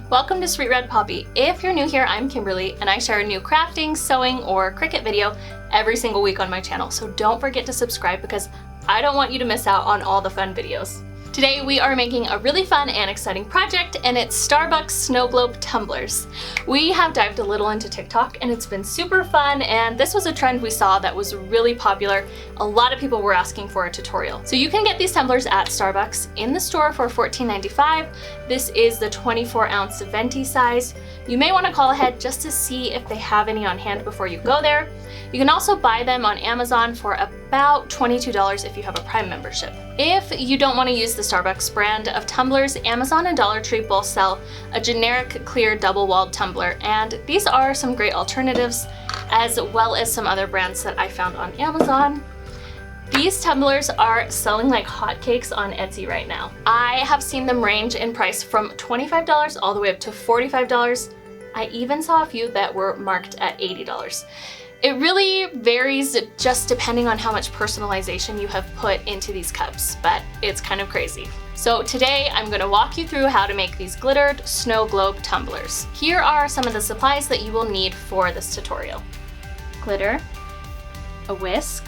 Welcome to Sweet Red Poppy. If you're new here, I'm Kimberly and I share a new crafting, sewing, or Cricut video every single week on my channel. So don't forget to subscribe because I don't want you to miss out on all the fun videos. Today we are making a really fun and exciting project, and it's Starbucks snow globe tumblers. We have dived a little into TikTok and it's been super fun, and this was a trend we saw that was really popular. A lot of people were asking for a tutorial. So you can get these tumblers at Starbucks in the store for $14.95. This is the 24-ounce venti size. You may want to call ahead just to see if they have any on hand before you go there. You can also buy them on Amazon for about $22 if you have a Prime membership. If you don't want to use the Starbucks brand of tumblers, Amazon and Dollar Tree both sell a generic clear double-walled tumbler, and these are some great alternatives, as well as some other brands that I found on Amazon. These tumblers are selling like hotcakes on Etsy right now. I have seen them range in price from $25 all the way up to $45. I even saw a few that were marked at $80. It really varies just depending on how much personalization you have put into these cups, but it's kind of crazy. So today I'm going to walk you through how to make these glittered snow globe tumblers. Here are some of the supplies that you will need for this tutorial. Glitter, a whisk,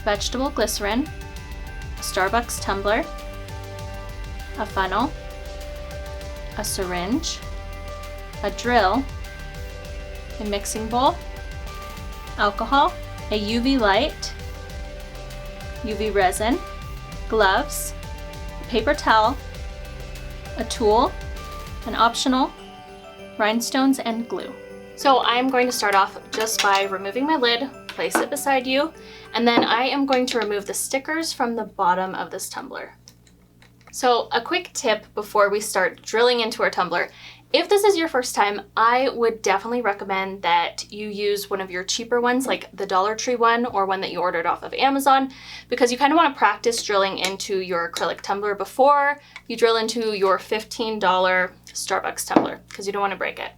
vegetable glycerin, a Starbucks tumbler, a funnel, a syringe, a drill, a mixing bowl, alcohol, a UV light, UV resin, gloves, a paper towel, a tool, an optional, rhinestones, and glue. So I'm going to start off just by removing my lid, place it beside you, and then I am going to remove the stickers from the bottom of this tumbler. So a quick tip before we start drilling into our tumbler: if this is your first time, I would definitely recommend that you use one of your cheaper ones, like the Dollar Tree one or one that you ordered off of Amazon, because you kind of want to practice drilling into your acrylic tumbler before you drill into your $15 Starbucks tumbler, because you don't want to break it.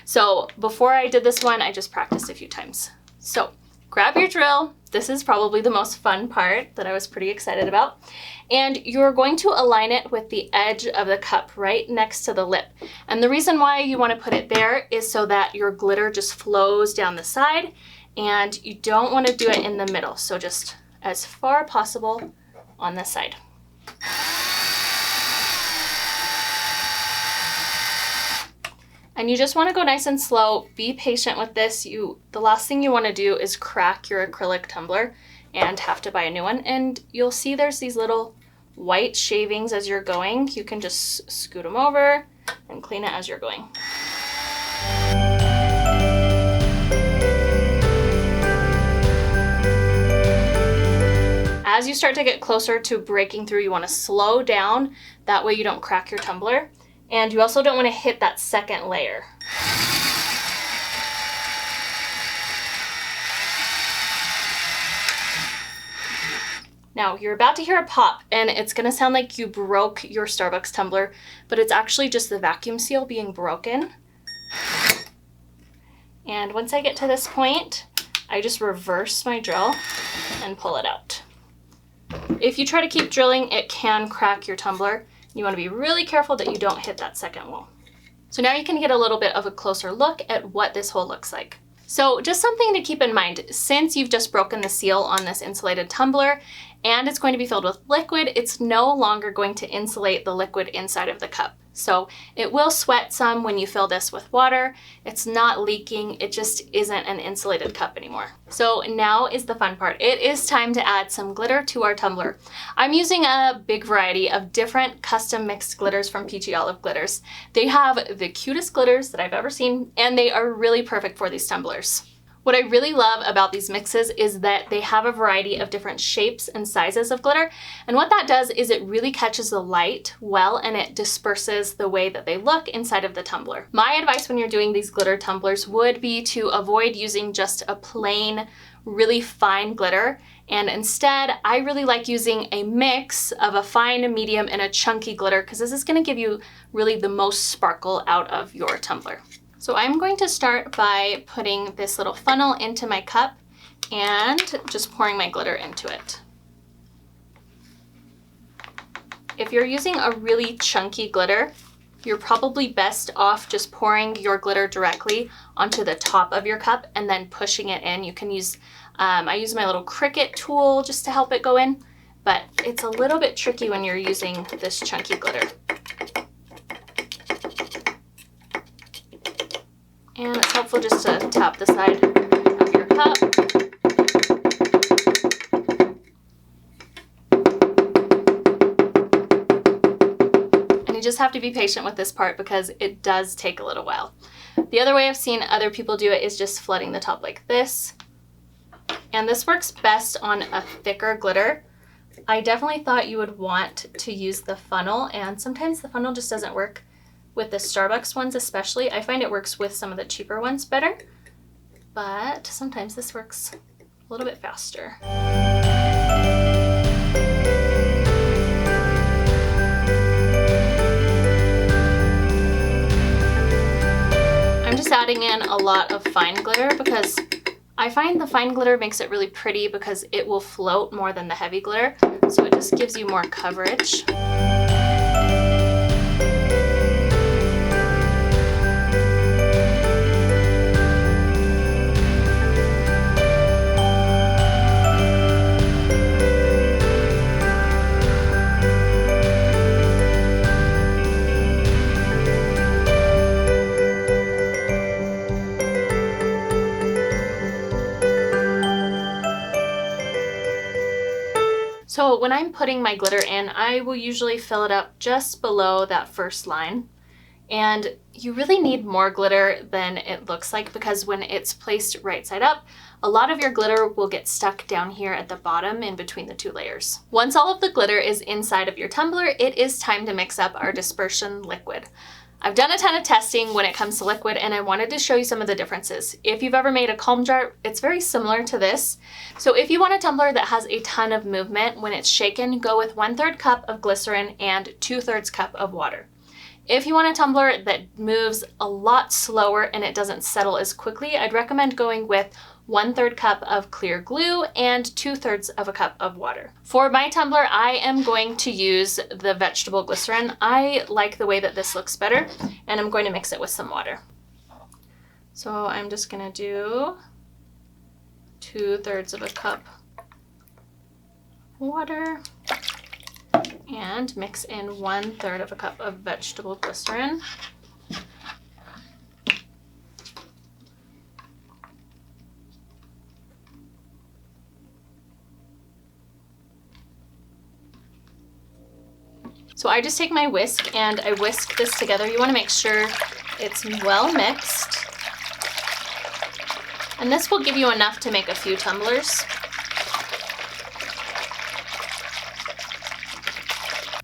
So before I did this one, I just practiced a few times. So grab your drill. This is probably the most fun part that I was pretty excited about. And you're going to align it with the edge of the cup right next to the lip. And the reason why you want to put it there is so that your glitter just flows down the side, and you don't want to do it in the middle. So just as far as possible on this side. And you just want to go nice and slow. Be patient with this. The last thing you want to do is crack your acrylic tumbler and have to buy a new one. And you'll see there's these little white shavings as you're going. You can just scoot them over and clean it as you're going. As you start to get closer to breaking through, you want to slow down. That way you don't crack your tumbler. And you also don't want to hit that second layer. Now you're about to hear a pop, and it's going to sound like you broke your Starbucks tumbler, but it's actually just the vacuum seal being broken. And once I get to this point, I just reverse my drill and pull it out. If you try to keep drilling, it can crack your tumbler. You want to be really careful that you don't hit that second wall. So now you can get a little bit of a closer look at what this hole looks like. So just something to keep in mind, since you've just broken the seal on this insulated tumbler and it's going to be filled with liquid, it's no longer going to insulate the liquid inside of the cup. So it will sweat some when you fill this with water. It's not leaking, it just isn't an insulated cup anymore. So now is the fun part. It is time to add some glitter to our tumbler. I'm using a big variety of different custom mixed glitters from Peachy Olive Glitters. They have the cutest glitters that I've ever seen, and they are really perfect for these tumblers. What I really love about these mixes is that they have a variety of different shapes and sizes of glitter, and what that does is it really catches the light well, and it disperses the way that they look inside of the tumbler. My advice when you're doing these glitter tumblers would be to avoid using just a plain, really fine glitter, and instead I really like using a mix of a fine, a medium, and a chunky glitter, because this is going to give you really the most sparkle out of your tumbler. So I'm going to start by putting this little funnel into my cup and just pouring my glitter into it. If you're using a really chunky glitter, you're probably best off just pouring your glitter directly onto the top of your cup and then pushing it in. You can use, I use my little Cricut tool just to help it go in, but it's a little bit tricky when you're using this chunky glitter. And it's helpful just to tap the side of your cup. You just have to be patient with this part because it does take a little while. The other way I've seen other people do it is just flooding the top like this. And this works best on a thicker glitter. I definitely thought you would want to use the funnel, and sometimes the funnel just doesn't work with the Starbucks ones especially. I find it works with some of the cheaper ones better, but sometimes this works a little bit faster. I'm just adding in a lot of fine glitter because I find the fine glitter makes it really pretty because it will float more than the heavy glitter, so it just gives you more coverage. So when I'm putting my glitter in, I will usually fill it up just below that first line. And you really need more glitter than it looks like because when it's placed right side up, a lot of your glitter will get stuck down here at the bottom in between the two layers. Once all of the glitter is inside of your tumbler, it is time to mix up our dispersion liquid. I've done a ton of testing when it comes to liquid, and I wanted to show you some of the differences. If you've ever made a calm jar, it's very similar to this. So if you want a tumbler that has a ton of movement, when it's shaken, go with 1/3 cup of glycerin and 2/3 cup of water. If you want a tumbler that moves a lot slower and it doesn't settle as quickly, I'd recommend going with 1/3 cup of clear glue and 2/3 of a cup of water. For my tumbler, I am going to use the vegetable glycerin. I like the way that this looks better, and I'm going to mix it with some water. So I'm just gonna do 2/3 of a cup water and mix in 1/3 of a cup of vegetable glycerin. So I just take my whisk and I whisk this together. You want to make sure it's well mixed. And this will give you enough to make a few tumblers.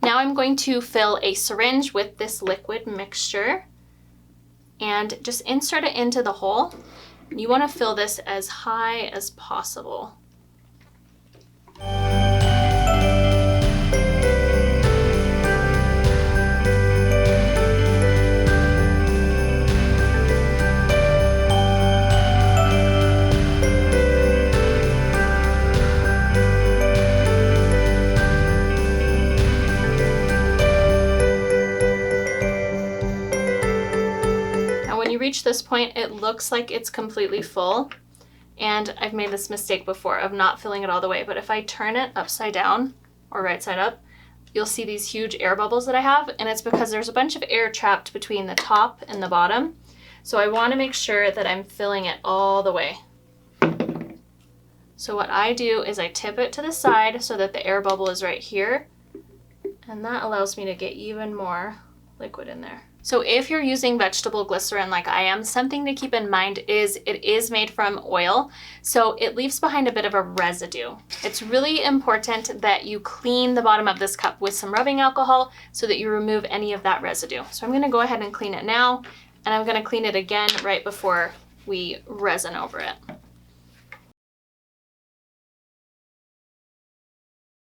Now I'm going to fill a syringe with this liquid mixture and just insert it into the hole. You want to fill this as high as possible. Reach this point, it looks like it's completely full, and I've made this mistake before of not filling it all the way, but if I turn it upside down or right side up, you'll see these huge air bubbles that I have, and it's because there's a bunch of air trapped between the top and the bottom. So I want to make sure that I'm filling it all the way. So what I do is I tip it to the side so that the air bubble is right here, and that allows me to get even more liquid in there. So if you're using vegetable glycerin like I am, something to keep in mind is it is made from oil, so it leaves behind a bit of a residue. It's really important that you clean the bottom of this cup with some rubbing alcohol so that you remove any of that residue. So I'm gonna go ahead and clean it now, and I'm gonna clean it again right before we resin over it.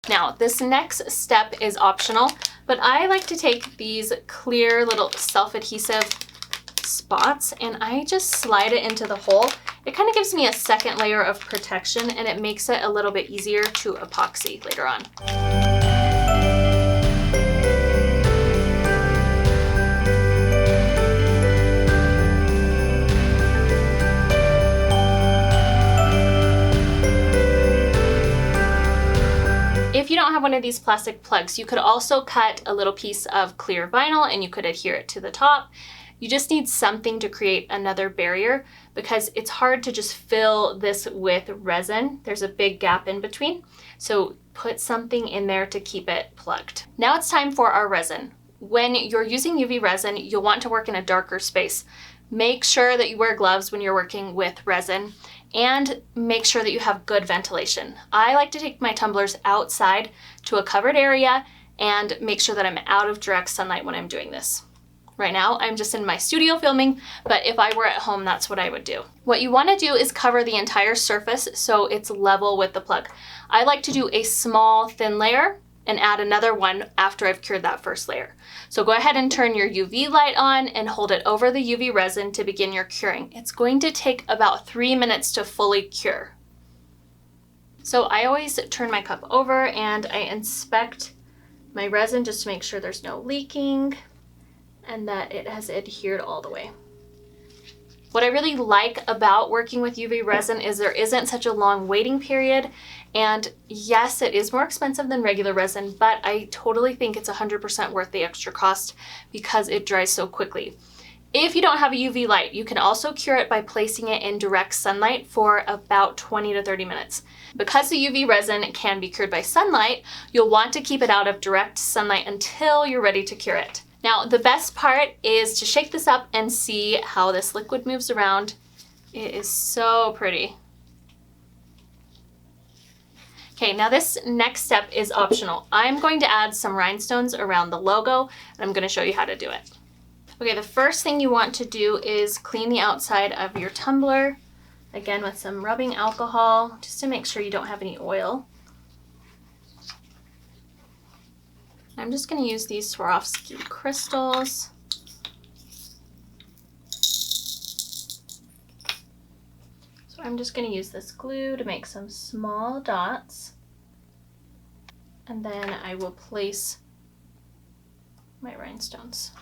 Now, this next step is optional, but I like to take these clear little self-adhesive spots and I just slide it into the hole. It kind of gives me a second layer of protection and it makes it a little bit easier to epoxy later on. have one of these plastic plugs, you could also cut a little piece of clear vinyl and you could adhere it to the top. You just need something to create another barrier because it's hard to just fill this with resin. There's a big gap in between. So put something in there to keep it plugged. Now it's time for our resin. When you're using UV resin, you'll want to work in a darker space. Make sure that you wear gloves when you're working with resin and make sure that you have good ventilation. I like to take my tumblers outside to a covered area and make sure that I'm out of direct sunlight when I'm doing this. Right now, I'm just in my studio filming, but if I were at home, that's what I would do. What you want to do is cover the entire surface so it's level with the plug. I like to do a small thin layer and add another one after I've cured that first layer. So go ahead and turn your UV light on and hold it over the UV resin to begin your curing. It's going to take about 3 minutes to fully cure. So I always turn my cup over and I inspect my resin just to make sure there's no leaking and that it has adhered all the way. What I really like about working with UV resin is there isn't such a long waiting period. And yes, it is more expensive than regular resin, but I totally think it's 100% worth the extra cost because it dries so quickly. If you don't have a UV light, you can also cure it by placing it in direct sunlight for about 20 to 30 minutes. Because the UV resin can be cured by sunlight, you'll want to keep it out of direct sunlight until you're ready to cure it. Now, the best part is to shake this up and see how this liquid moves around. It is so pretty. Okay, now this next step is optional. I'm going to add some rhinestones around the logo, and I'm going to show you how to do it. Okay, the first thing you want to do is clean the outside of your tumbler, again with some rubbing alcohol, just to make sure you don't have any oil. I'm just going to use these Swarovski crystals. So I'm just going to use this glue to make some small dots. And then I will place my rhinestones.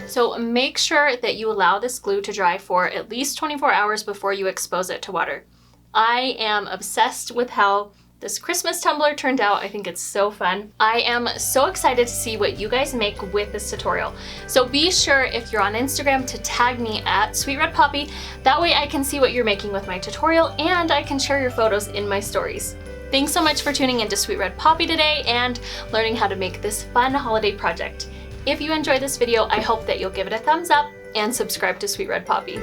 So make sure that you allow this glue to dry for at least 24 hours before you expose it to water. I am obsessed with how this Christmas tumbler turned out. I think it's so fun. I am so excited to see what you guys make with this tutorial. So be sure if you're on Instagram to tag me at Sweet Red Poppy. That way I can see what you're making with my tutorial and I can share your photos in my stories. Thanks so much for tuning into Sweet Red Poppy today and learning how to make this fun holiday project. If you enjoyed this video, I hope that you'll give it a thumbs up and subscribe to Sweet Red Poppy.